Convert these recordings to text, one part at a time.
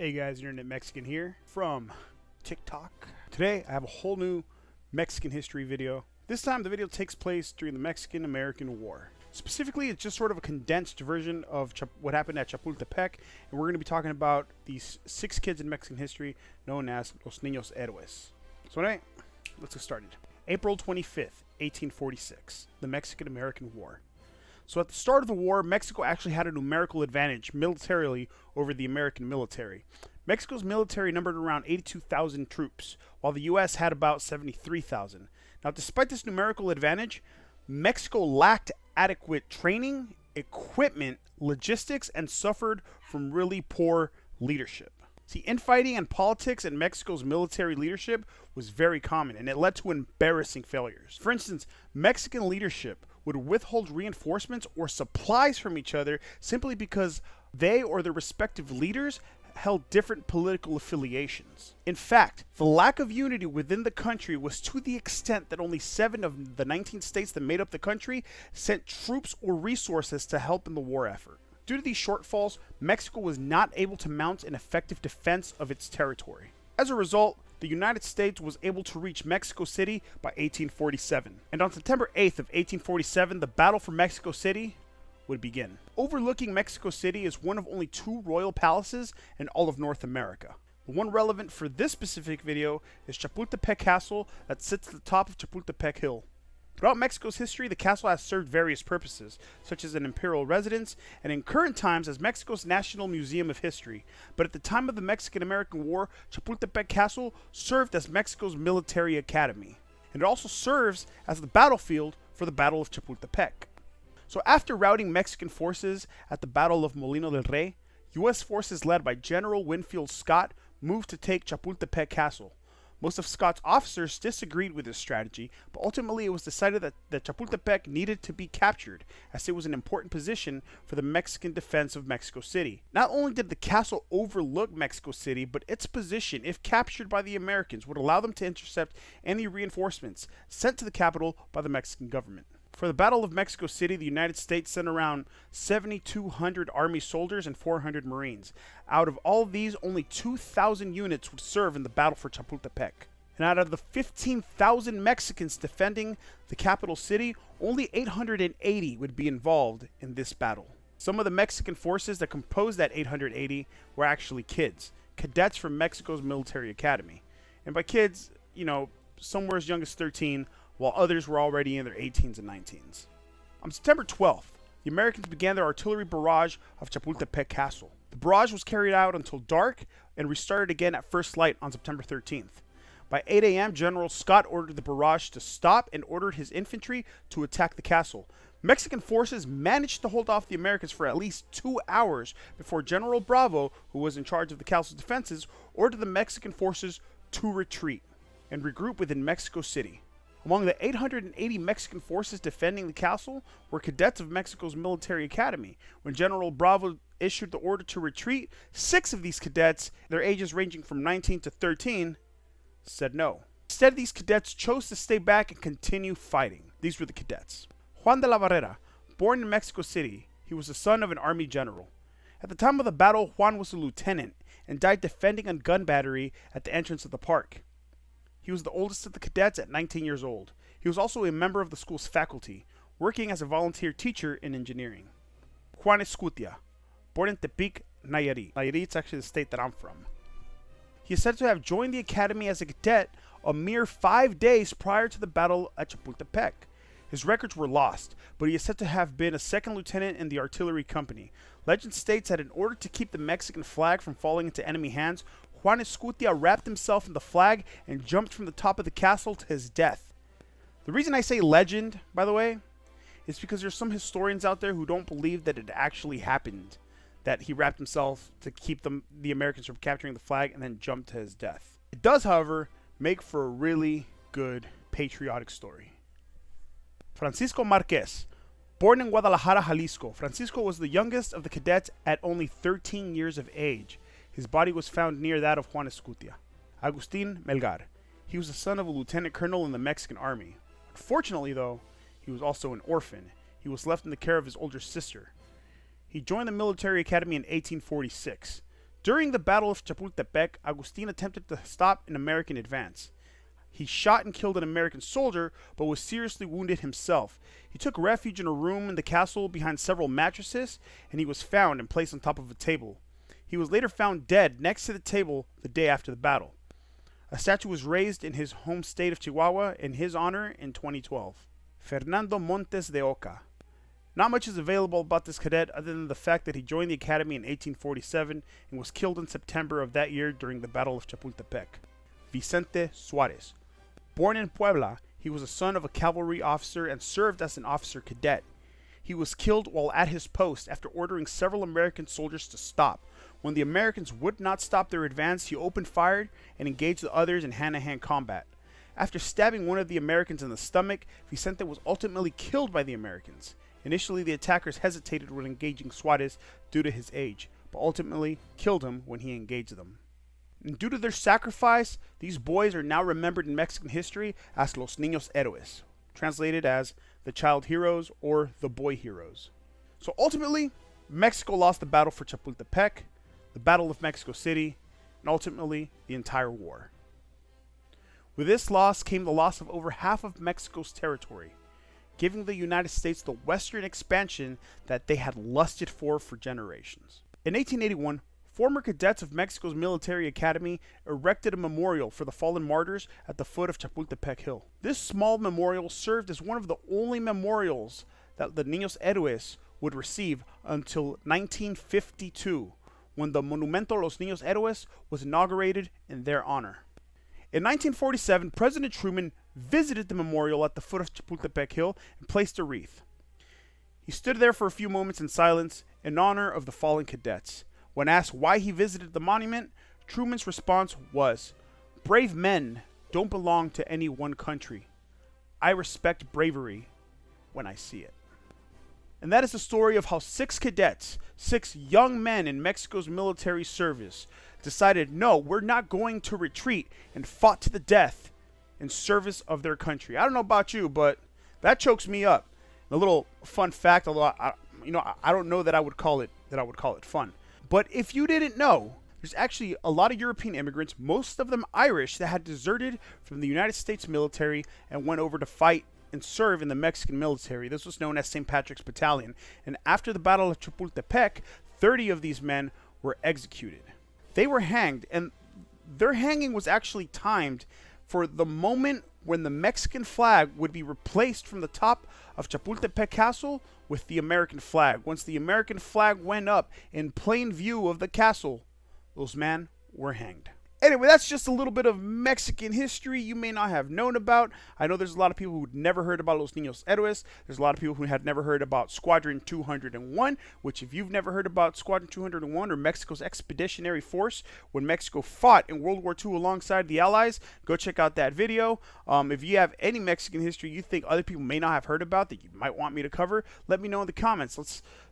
Hey guys, InternetMexican here from TikTok. Today I have a whole new Mexican history video. This time the video takes place during the Mexican-American War. Specifically, it's just sort of a condensed version of what happened at Chapultepec, and we're going to be talking about these 6 kids in Mexican history known as Los Niños Héroes. So anyway, let's get started. April 25th, 1846, the Mexican-American War. So at the start of the war, Mexico actually had a numerical advantage militarily over the American military. Mexico's military numbered around 82,000 troops, while the U.S. had about 73,000. Now, despite this numerical advantage, Mexico lacked adequate training, equipment, logistics, and suffered from really poor leadership. See, infighting and politics in Mexico's military leadership was very common, and it led to embarrassing failures. For instance, Mexican leadership would withhold reinforcements or supplies from each other simply because they or their respective leaders held different political affiliations. In fact, the lack of unity within the country was to the extent that only 7 of the 19 states that made up the country sent troops or resources to help in the war effort. Due to these shortfalls, Mexico was not able to mount an effective defense of its territory. As a result, the United States was able to reach Mexico City by 1847. And on September 8th of 1847, the battle for Mexico City would begin. Overlooking Mexico City is one of only 2 royal palaces in all of North America. The one relevant for this specific video is Chapultepec Castle that sits at the top of Chapultepec Hill. Throughout Mexico's history, the castle has served various purposes, such as an imperial residence, and in current times as Mexico's National Museum of History. But at the time of the Mexican-American War, Chapultepec Castle served as Mexico's military academy. And it also serves as the battlefield for the Battle of Chapultepec. So after routing Mexican forces at the Battle of Molino del Rey, U.S. forces led by General Winfield Scott moved to take Chapultepec Castle. Most of Scott's officers disagreed with this strategy, but ultimately it was decided that Chapultepec needed to be captured, as it was an important position for the Mexican defense of Mexico City. Not only did the castle overlook Mexico City, but its position, if captured by the Americans, would allow them to intercept any reinforcements sent to the capital by the Mexican government. For the Battle of Mexico City, the United States sent around 7,200 Army soldiers and 400 Marines. Out of all of these, only 2,000 units would serve in the battle for Chapultepec. And out of the 15,000 Mexicans defending the capital city, only 880 would be involved in this battle. Some of the Mexican forces that composed that 880 were actually kids, cadets from Mexico's military academy. And by kids, somewhere as young as 13, while others were already in their 18s and 19s. On September 12th, the Americans began their artillery barrage of Chapultepec Castle. The barrage was carried out until dark and restarted again at first light on September 13th. By 8 a.m., General Scott ordered the barrage to stop and ordered his infantry to attack the castle. Mexican forces managed to hold off the Americans for at least 2 hours before General Bravo, who was in charge of the castle's defenses, ordered the Mexican forces to retreat and regroup within Mexico City. Among the 880 Mexican forces defending the castle were cadets of Mexico's military academy. When General Bravo issued the order to retreat, 6 of these cadets, their ages ranging from 19 to 13, said no. Instead, these cadets chose to stay back and continue fighting. These were the cadets. Juan de la Barrera, born in Mexico City, he was the son of an army general. At the time of the battle, Juan was a lieutenant and died defending a gun battery at the entrance of the park. He was the oldest of the cadets at 19 years old. He was also a member of the school's faculty, working as a volunteer teacher in engineering. Juan Escutia, born in Tepic, Nayarit. Nayarit is actually the state that I'm from. He is said to have joined the academy as a cadet a mere 5 days prior to the battle at Chapultepec. His records were lost, but he is said to have been a second lieutenant in the artillery company. Legend states that in order to keep the Mexican flag from falling into enemy hands, Juan Escutia wrapped himself in the flag and jumped from the top of the castle to his death. The reason I say legend, by the way, is because there's some historians out there who don't believe that it actually happened, that he wrapped himself to keep the Americans from capturing the flag and then jumped to his death. It does, however, make for a really good patriotic story. Francisco Marquez, born in Guadalajara, Jalisco. Francisco was the youngest of the cadets at only 13 years of age. His body was found near that of Juan Escutia. Agustin Melgar. He was the son of a lieutenant colonel in the Mexican army. Unfortunately, though, he was also an orphan. He was left in the care of his older sister. He joined the military academy in 1846. During the Battle of Chapultepec, Agustin attempted to stop an American advance. He shot and killed an American soldier, but was seriously wounded himself. He took refuge in a room in the castle behind several mattresses, and he was found and placed on top of a table. He was later found dead next to the table the day after the battle. A statue was raised in his home state of Chihuahua in his honor in 2012. Fernando Montes de Oca. Not much is available about this cadet other than the fact that he joined the academy in 1847 and was killed in September of that year during the Battle of Chapultepec. Vicente Suarez. Born in Puebla, he was a son of a cavalry officer and served as an officer cadet. He was killed while at his post after ordering several American soldiers to stop. When the Americans would not stop their advance, he opened fire and engaged the others in hand-to-hand combat. After stabbing one of the Americans in the stomach, Vicente was ultimately killed by the Americans. Initially, the attackers hesitated when engaging Suarez due to his age, but ultimately killed him when he engaged them. And due to their sacrifice, these boys are now remembered in Mexican history as Los Niños Héroes, translated as the child heroes or the boy heroes. So ultimately, Mexico lost the battle for Chapultepec, the Battle of Mexico City, and ultimately the entire war. With this loss came the loss of over half of Mexico's territory, giving the United States the western expansion that they had lusted for generations. In 1881, former cadets of Mexico's military academy erected a memorial for the fallen martyrs at the foot of Chapultepec Hill. This small memorial served as one of the only memorials that the Niños Héroes would receive until 1952, when the Monumento a los Niños Héroes was inaugurated in their honor. In 1947, President Truman visited the memorial at the foot of Chapultepec Hill and placed a wreath. He stood there for a few moments in silence in honor of the fallen cadets. When asked why he visited the monument, Truman's response was, "Brave men don't belong to any one country. I respect bravery when I see it." And that is the story of how 6 cadets, 6 young men in Mexico's military service, decided, no, we're not going to retreat, and fought to the death in service of their country. I don't know about you, but that chokes me up. A little fun fact, although I don't know that I would call it fun. But if you didn't know, there's actually a lot of European immigrants, most of them Irish, that had deserted from the United States military and went over to fight and serve in the Mexican military. This was known as St. Patrick's Battalion. And after the Battle of Chapultepec, 30 of these men were executed. They were hanged, and their hanging was actually timed for the moment when the Mexican flag would be replaced from the top of Chapultepec Castle with the American flag. Once the American flag went up in plain view of the castle, those men were hanged. Anyway, that's just a little bit of Mexican history you may not have known about. I know there's a lot of people who'd never heard about Los Niños Héroes. There's a lot of people who had never heard about Squadron 201, which if you've never heard about Squadron 201 or Mexico's Expeditionary Force, when Mexico fought in World War II alongside the Allies, go check out that video. If you have any Mexican history you think other people may not have heard about that you might want me to cover, let me know in the comments.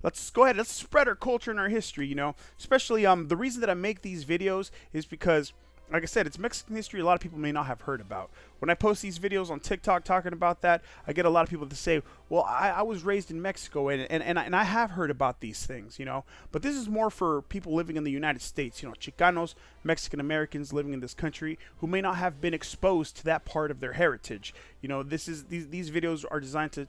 Let's go ahead. Let's spread our culture and our history, especially the reason that I make these videos is because, like I said, it's Mexican history a lot of people may not have heard about. When I post these videos on TikTok talking about that, I get a lot of people to say, well, I was raised in Mexico, and I have heard about these things, But this is more for people living in the United States, Chicanos, Mexican Americans living in this country who may not have been exposed to that part of their heritage. These videos are designed to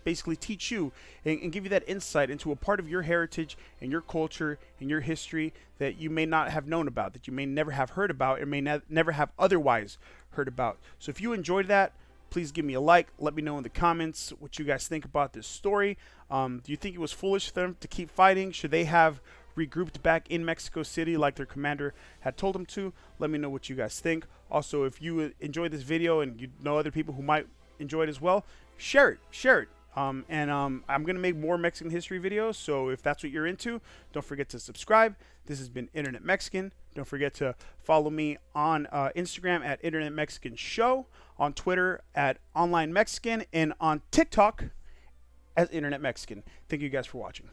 basically teach you and give you that insight into a part of your heritage and your culture and your history that you may not have known about, that you may never have heard about, or may never have otherwise heard about. So if you enjoyed that, please give me a like. Let me know in the comments what you guys think about this story. Do you think it was foolish for them to keep fighting? Should they have regrouped back in Mexico City like their commander had told them to? Let me know what you guys think. Also, if you enjoyed this video and you know other people who might enjoy it as well, share it. I'm going to make more Mexican history videos, so if that's what you're into, don't forget to subscribe. This has been Internet Mexican. Don't forget to follow me on Instagram at Internet Mexican Show, on Twitter at Online Mexican, and on TikTok as Internet Mexican. Thank you guys for watching.